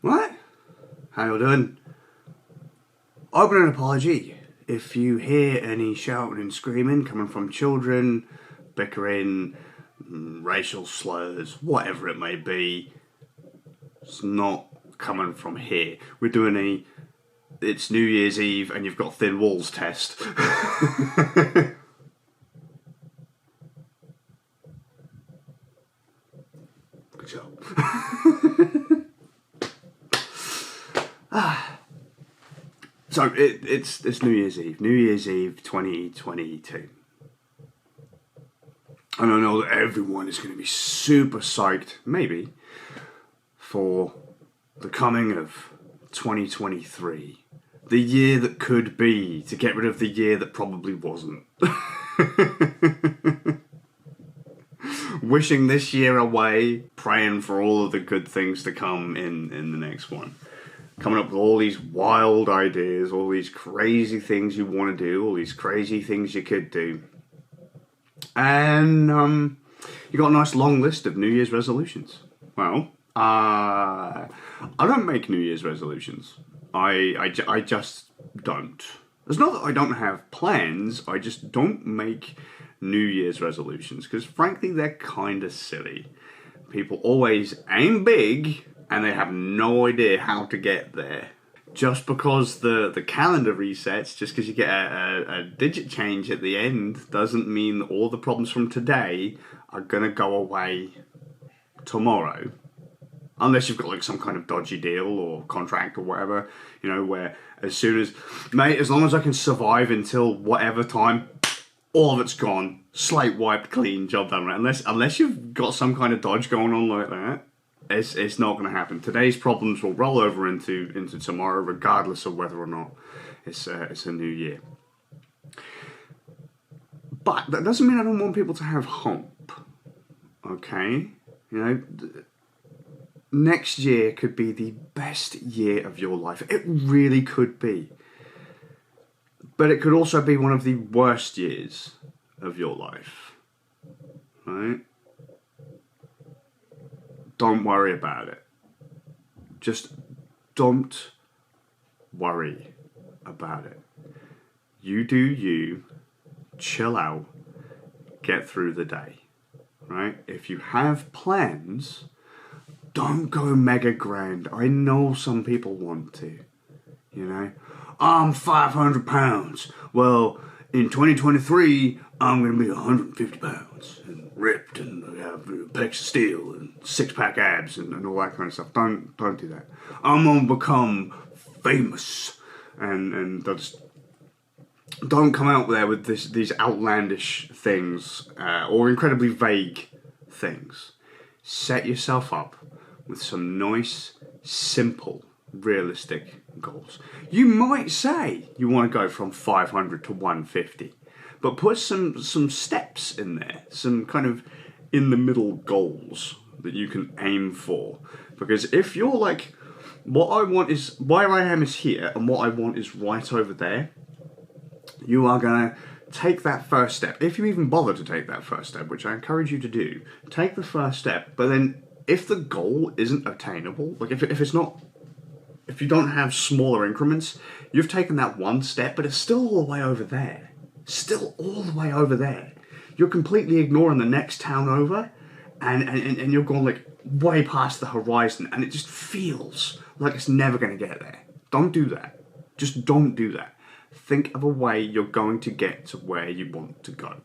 What? How you doing? Open an apology if you hear any shouting and screaming coming from children, bickering, racial slurs, whatever it may be. It's not coming from here. We're doing it's New Year's Eve and you've got thin walls test. Good job. So it's New Year's Eve. New Year's Eve 2022. And I know that everyone is going to be super psyched, maybe, for the coming of 2023. The year that could be, to get rid of the year that probably wasn't. Wishing this year away, praying for all of the good things to come in the next one. Coming up with all these wild ideas, all these crazy things you want to do, all these crazy things you could do. And you got a nice long list of New Year's resolutions. Well, I don't make New Year's resolutions. I just don't. It's not that I don't have plans, I just don't make New Year's resolutions, because frankly they're kind of silly. People always aim big and they have no idea how to get there. Just because the calendar resets, just because you get a digit change at the end, doesn't mean that all the problems from today are going to go away tomorrow. Unless you've got like some kind of dodgy deal or contract or whatever, you know, where as soon as, mate, as long as I can survive until whatever time, all of it's gone, slate wiped, clean, job done. Right? Unless you've got some kind of dodge going on like that, it's not going to happen. Today's problems will roll over into tomorrow, regardless of whether or not it's a new year. But that doesn't mean I don't want people to have hope. Okay, you know. Next year could be the best year of your life. It really could be. But it could also be one of the worst years of your life. Right? Don't worry about it. Just don't worry about it. You do you. Chill out. Get through the day. Right? If you have plans, don't go mega grand. I know some people want to, you know. I'm 500 pounds. Well, in 2023, I'm going to be 150 pounds and ripped and have pecs of steel and six-pack abs and all that kind of stuff. Don't do that. I'm going to become famous and just don't come out there with these outlandish things or incredibly vague things. Set yourself up with some nice, simple, realistic goals. You might say you want to go from 500 to 150, but put some steps in there, some kind of in-the-middle goals that you can aim for. Because if you're like, what I want is, where I am is here, and what I want is right over there, you are going to take that first step. If you even bother to take that first step, which I encourage you to do, take the first step, but then if the goal isn't attainable, like if it's not, if you don't have smaller increments, you've taken that one step, but it's still all the way over there. Still all the way over there. You're completely ignoring the next town over, and you're going like way past the horizon, and it just feels like it's never going to get there. Don't do that. Just don't do that. Think of a way you're going to get to where you want to go.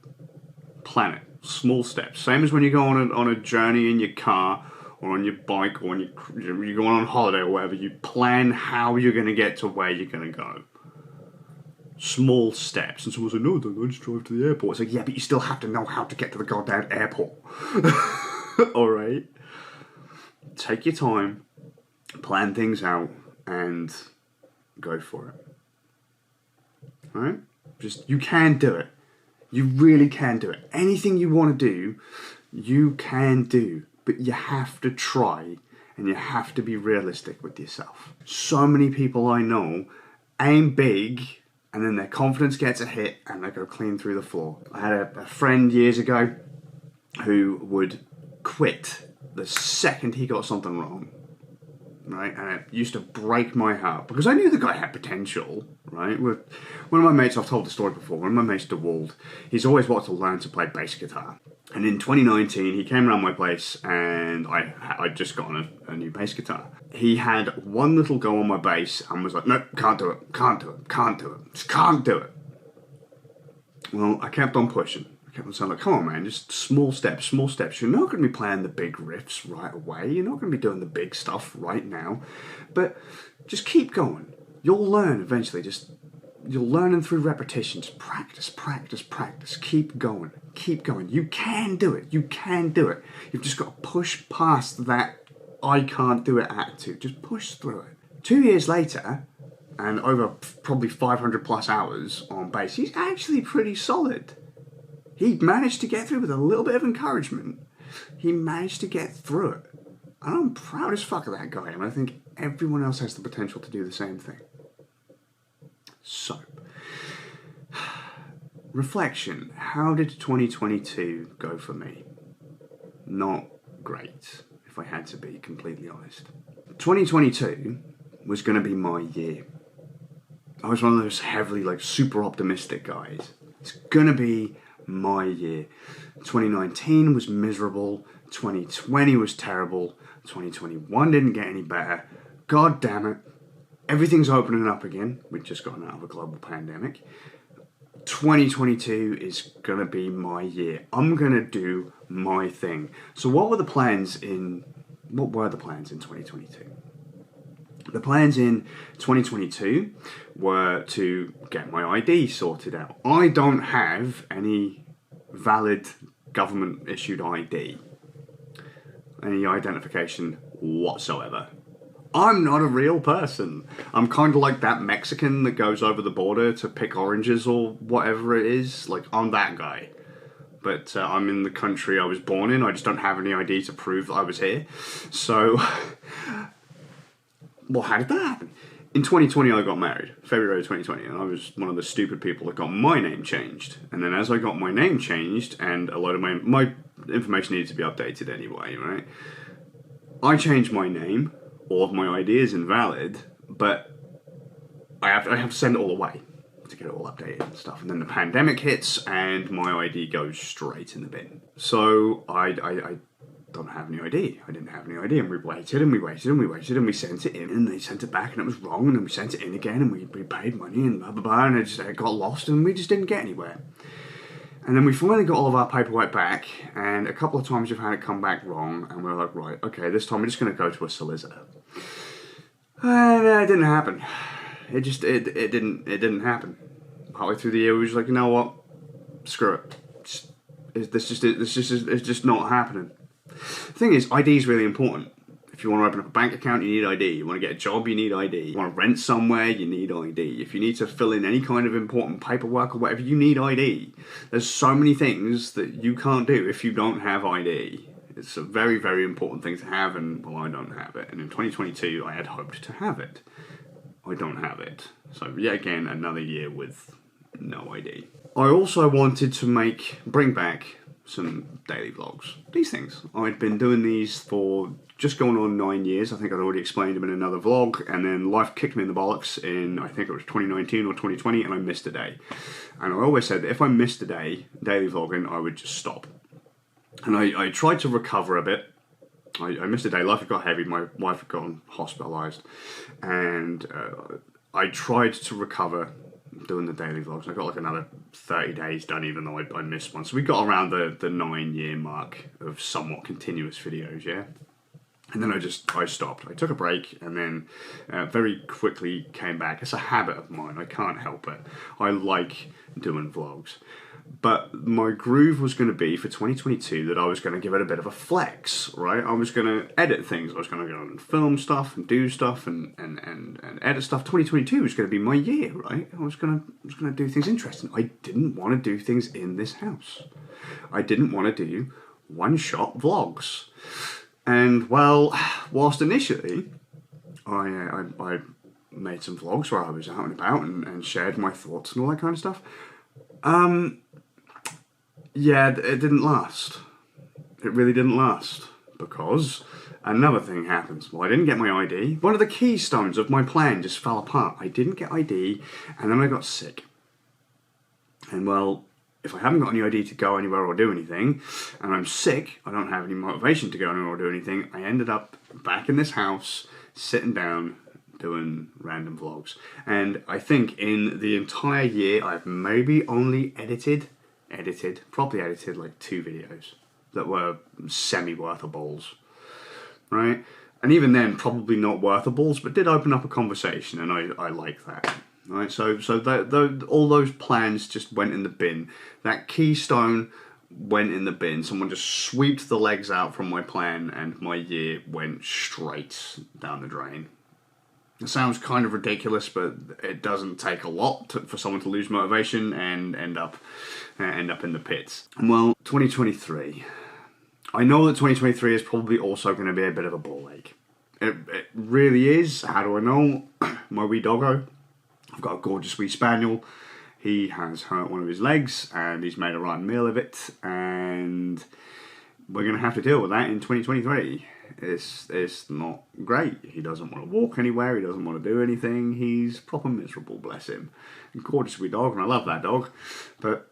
Plan it. Small steps. Same as when you go on a journey in your car, or on your bike, or when you're going on holiday or whatever, you plan how you're going to get to where you're going to go. Small steps. And someone's like, no, don't, I just drive to the airport. It's like, yeah, but you still have to know how to get to the goddamn airport. Alright? Take your time, plan things out, and go for it. Alright? Just, you can do it. You really can do it. Anything you want to do, you can do. But you have to try, and you have to be realistic with yourself. So many people I know aim big, and then their confidence gets a hit, and they go clean through the floor. I had a friend years ago who would quit the second he got something wrong. right? And it used to break my heart because I knew the guy had potential, right? One of my mates, I've told the story before, one of my mates, DeWald, he's always wanted to learn to play bass guitar. And in 2019, he came around my place and I'd just gotten a new bass guitar. He had one little go on my bass and was like, nope, can't do it, can't do it, can't do it, just can't do it. Well, I kept on pushing. I kept on saying, like, come on, man, just small steps, small steps. You're not going to be playing the big riffs right away. You're not going to be doing the big stuff right now. But just keep going. You'll learn eventually. You'll learn them through repetition. Just practice, practice, practice. Keep going. Keep going. You can do it. You can do it. You've just got to push past that I can't do it attitude. Just push through it. 2 years later, and over probably 500 plus hours on bass, he's actually pretty solid. He managed to get through with a little bit of encouragement. He managed to get through it. And I'm proud as fuck of that guy, and I think everyone else has the potential to do the same thing. So, reflection. How did 2022 go for me? Not great, if I had to be completely honest. 2022 was going to be my year. I was one of those heavily, super optimistic guys. It's going to be my year. 2019 was miserable. 2020 was terrible. 2021 didn't get any better. God damn it. Everything's opening up again. We've just gotten out of a global pandemic. 2022 is going to be my year. I'm going to do my thing. So what were the plans in 2022? The plans in 2022 were to get my ID sorted out. I don't have any valid government-issued ID, any identification whatsoever. I'm not a real person. I'm kind of like that Mexican that goes over the border to pick oranges or whatever it is. I'm that guy. But I'm in the country I was born in. I just don't have any ID to prove that I was here. So... Well, how did that happen? In 2020, I got married, February 2020, and I was one of the stupid people that got my name changed. And then as I got my name changed, and a load of my information needed to be updated anyway, right? I changed my name, all of my ID is invalid, but I have to send it all away to get it all updated and stuff. And then the pandemic hits, and my ID goes straight in the bin. So I don't have any ID. I didn't have any ID, and we waited and we waited and we waited and we sent it in, and they sent it back and it was wrong, and then we sent it in again and we paid money and blah blah blah, and it got lost and we just didn't get anywhere. And then we finally got all of our paperwork back, and a couple of times we've had it come back wrong, and we're like, right, okay, this time we're just going to go to a solicitor. And it didn't happen. It didn't happen. Partway through the year, we was like, you know what? Screw it. It's just not happening. The thing is, ID is really important. If you want to open up a bank account, you need ID. You want to get a job, you need ID. You want to rent somewhere, you need ID. If you need to fill in any kind of important paperwork or whatever, you need ID. There's so many things that you can't do if you don't have ID. It's a very, very important thing to have, and, well, I don't have it. And in 2022, I had hoped to have it. I don't have it. So, yet again, another year with no ID. I also wanted to bring back some daily vlogs. These things. I'd been doing these for just going on 9 years. I think I'd already explained them in another vlog, and then life kicked me in the bollocks in, I think it was 2019 or 2020, and I missed a day. And I always said that if I missed a day daily vlogging, I would just stop. And I tried to recover a bit. I missed a day. Life had got heavy. My wife had gotten hospitalised, and I tried to recover doing the daily vlogs. I got another 30 days done, even though I missed one. So we got around the 9 year mark of somewhat continuous videos, yeah? And then I stopped. I took a break, and then very quickly came back. It's a habit of mine. I can't help it. I like doing vlogs. But my groove was going to be for 2022 that I was going to give it a bit of a flex, right? I was going to edit things. I was going to go and film stuff and do stuff and edit stuff. 2022 was going to be my year, right? I was going to do things interesting. I didn't want to do things in this house. I didn't want to do one-shot vlogs. And, well, whilst initially I made some vlogs where I was out and about and shared my thoughts and all that kind of stuff, yeah, it didn't last. It really didn't last. because another thing happens. Well, I didn't get my ID. One of the keystones of my plan just fell apart. I didn't get ID, and then I got sick. And well, if I haven't got any ID to go anywhere or do anything, and I'm sick, I don't have any motivation to go anywhere or do anything, I ended up back in this house, sitting down, doing random vlogs. And I think in the entire year, I've maybe only properly edited like 2 videos that were semi-worthables, right? And even then, probably not worthables, but did open up a conversation, and I like that. Right, so all those plans just went in the bin. That keystone went in the bin. Someone just swept the legs out from my plan, and my year went straight down the drain. It sounds kind of ridiculous, but it doesn't take a lot for someone to lose motivation and end up in the pits. Well, 2023. I know that 2023 is probably also going to be a bit of a ball ache. It really is. How do I know? My wee doggo. I've got a gorgeous wee spaniel. He has hurt one of his legs, and he's made a rotten meal of it, and we're going to have to deal with that in 2023. It's not great. He doesn't want to walk anywhere. He doesn't want to do anything. He's proper miserable, bless him. Gorgeous wee dog, and I love that dog. But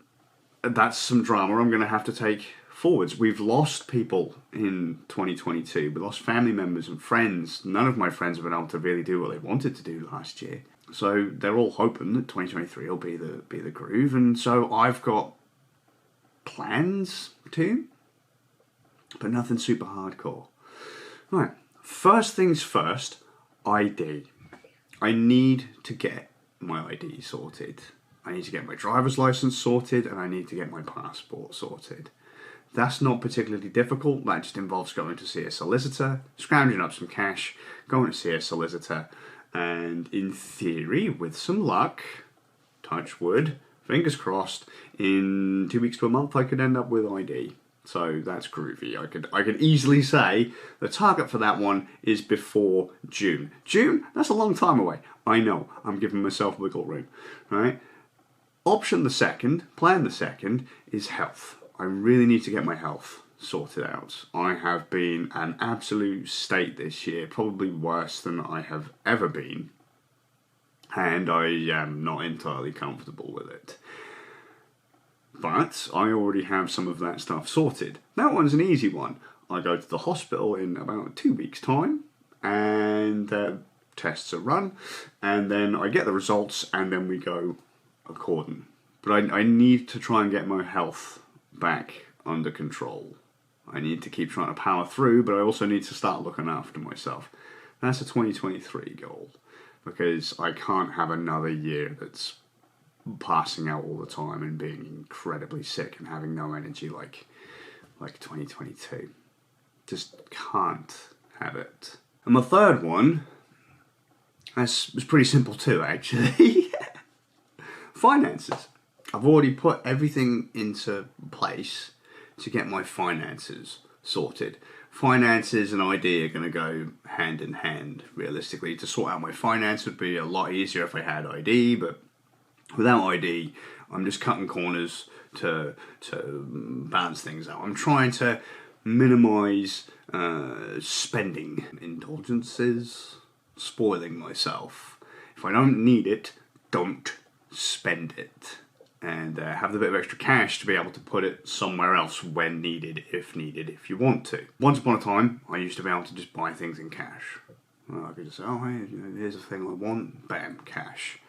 that's some drama I'm going to have to take forwards. We've lost people in 2022. We lost family members and friends. None of my friends have been able to really do what they wanted to do last year. So they're all hoping that 2023 will be the groove, and so I've got plans too, but nothing super hardcore. Right, first things first, ID. I need to get my ID sorted. I need to get my driver's license sorted, and I need to get my passport sorted. That's not particularly difficult. That just involves going to see a solicitor, scrounging up some cash, going to see a solicitor, and in theory, with some luck, touch wood, fingers crossed, in 2 weeks to a month I could end up with ID. So that's groovy. I could easily say the target for that one is before June. June? That's a long time away. I know. I'm giving myself wiggle room. Right? Option the second, plan the second, is health. I really need to get my health sorted out. I have been an absolute state this year, probably worse than I have ever been, and I am not entirely comfortable with it. But I already have some of that stuff sorted. That one's an easy one. I go to the hospital in about 2 weeks' time, and tests are run, and then I get the results, and then we go according. But I need to try and get my health back under control. I need to keep trying to power through, but I also need to start looking after myself. That's a 2023 goal, because I can't have another year that's passing out all the time and being incredibly sick and having no energy like 2022. Just can't have it. And my third one, was pretty simple too, actually. Finances. I've already put everything into place to get my finances sorted. Finances and ID are going to go hand in hand, realistically. To sort out my finance would be a lot easier if I had ID, but without ID, I'm just cutting corners to balance things out. I'm trying to minimise spending, indulgences, spoiling myself. If I don't need it, don't spend it. And have the bit of extra cash to be able to put it somewhere else when needed, if you want to. Once upon a time, I used to be able to just buy things in cash. I could just say, oh, hey, here's a thing I want, bam, cash.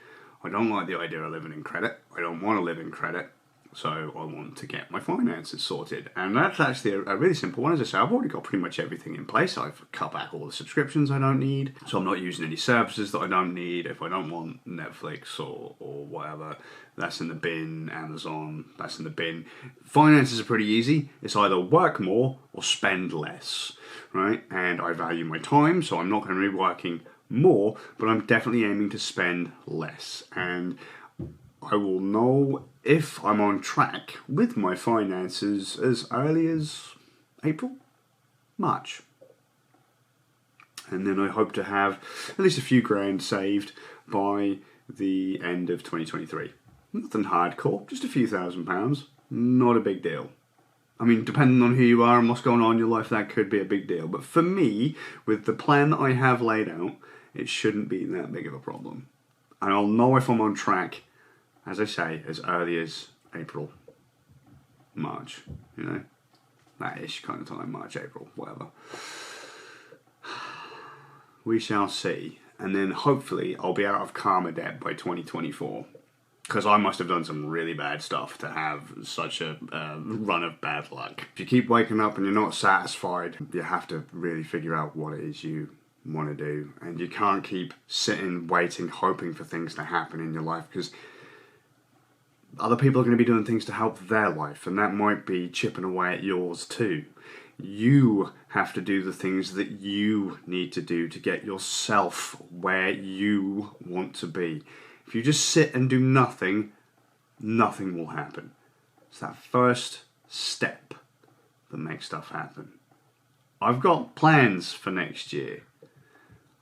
I don't like the idea of living in credit. I don't want to live in credit. So I want to get my finances sorted. And that's actually a really simple one. As I say, I've already got pretty much everything in place. I've cut back all the subscriptions I don't need. So I'm not using any services that I don't need. If I don't want Netflix or whatever, that's in the bin. Amazon, that's in the bin. Finances are pretty easy. It's either work more or spend less, right? And I value my time, so I'm not going to be working more, but I'm definitely aiming to spend less. And I will know if I'm on track with my finances as early as April, March. And then I hope to have at least a few grand saved by the end of 2023. Nothing hardcore, just a few £1,000s. Not a big deal. I mean, depending on who you are and what's going on in your life, that could be a big deal. But for me, with the plan that I have laid out, it shouldn't be that big of a problem. And I'll know if I'm on track, as I say, as early as April, March, you know? That-ish kind of time, March, April, whatever. We shall see. And then hopefully I'll be out of karma debt by 2024. Because I must have done some really bad stuff to have such a run of bad luck. If you keep waking up and you're not satisfied, you have to really figure out what it is you want to do. And you can't keep sitting, waiting, hoping for things to happen in your life, because other people are going to be doing things to help their life, and that might be chipping away at yours too. You have to do the things that you need to do to get yourself where you want to be. If you just sit and do nothing, nothing will happen. It's that first step that makes stuff happen. I've got plans for next year.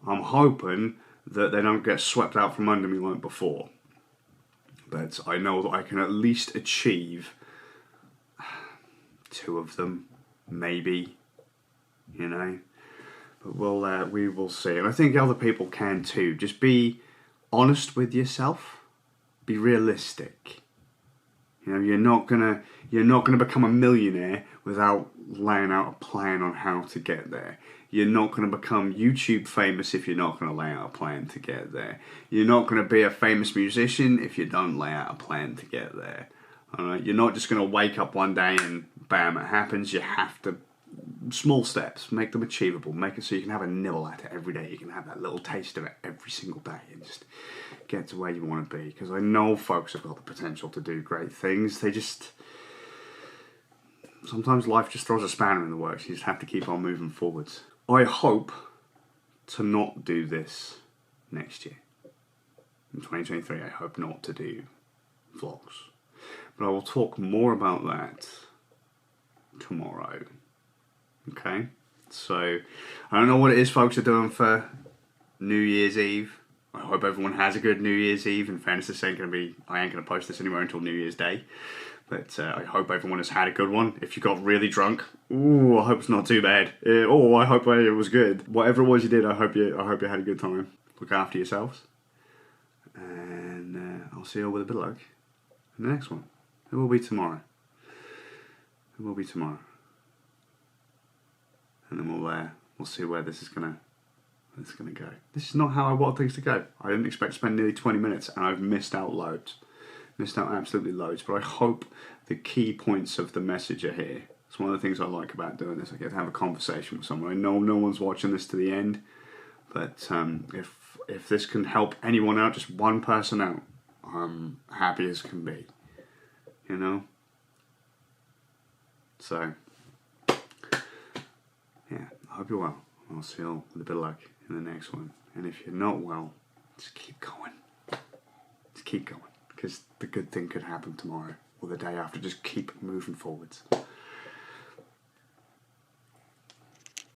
I'm hoping that they don't get swept out from under me like before. But I know that I can at least achieve 2 of them, maybe, you know. But we will see. And I think other people can too. Just be honest with yourself. Be realistic. You know, you're not gonna become a millionaire without laying out a plan on how to get there. You're not going to become YouTube famous if you're not going to lay out a plan to get there. You're not going to be a famous musician if you don't lay out a plan to get there. Alright, you're not just going to wake up one day and bam, it happens. You have to, small steps, make them achievable. Make it so you can have a nibble at it every day. You can have that little taste of it every single day and just get to where you want to be. Because I know folks have got the potential to do great things. They just, sometimes life just throws a spanner in the works. You just have to keep on moving forwards. I hope to not do this next year. In 2023, I hope not to do vlogs. But I will talk more about that tomorrow. Okay? So, I don't know what it is folks are doing for New Year's Eve. I hope everyone has a good New Year's Eve. In fairness, I ain't going to post this anywhere until New Year's Day. But I hope everyone has had a good one. If you got really drunk, ooh, I hope it's not too bad. I hope it was good. Whatever it was you did, I hope you had a good time. Look after yourselves. And I'll see you all with a bit of luck in the next one. It will be tomorrow. It will be tomorrow. And then we'll see where this is gonna go. This is not how I want things to go. I didn't expect to spend nearly 20 minutes, and I've missed out loads. Missed out absolutely loads, but I hope the key points of the message are here. It's one of the things I like about doing this. I get to have a conversation with someone. I know no one's watching this to the end, but if this can help anyone out, just one person out, I'm happy as can be. You know? So, yeah, I hope you're well. I'll see you all with a bit of luck in the next one. And if you're not well, just keep going. Just keep going. Because the good thing could happen tomorrow or the day after. Just keep moving forwards.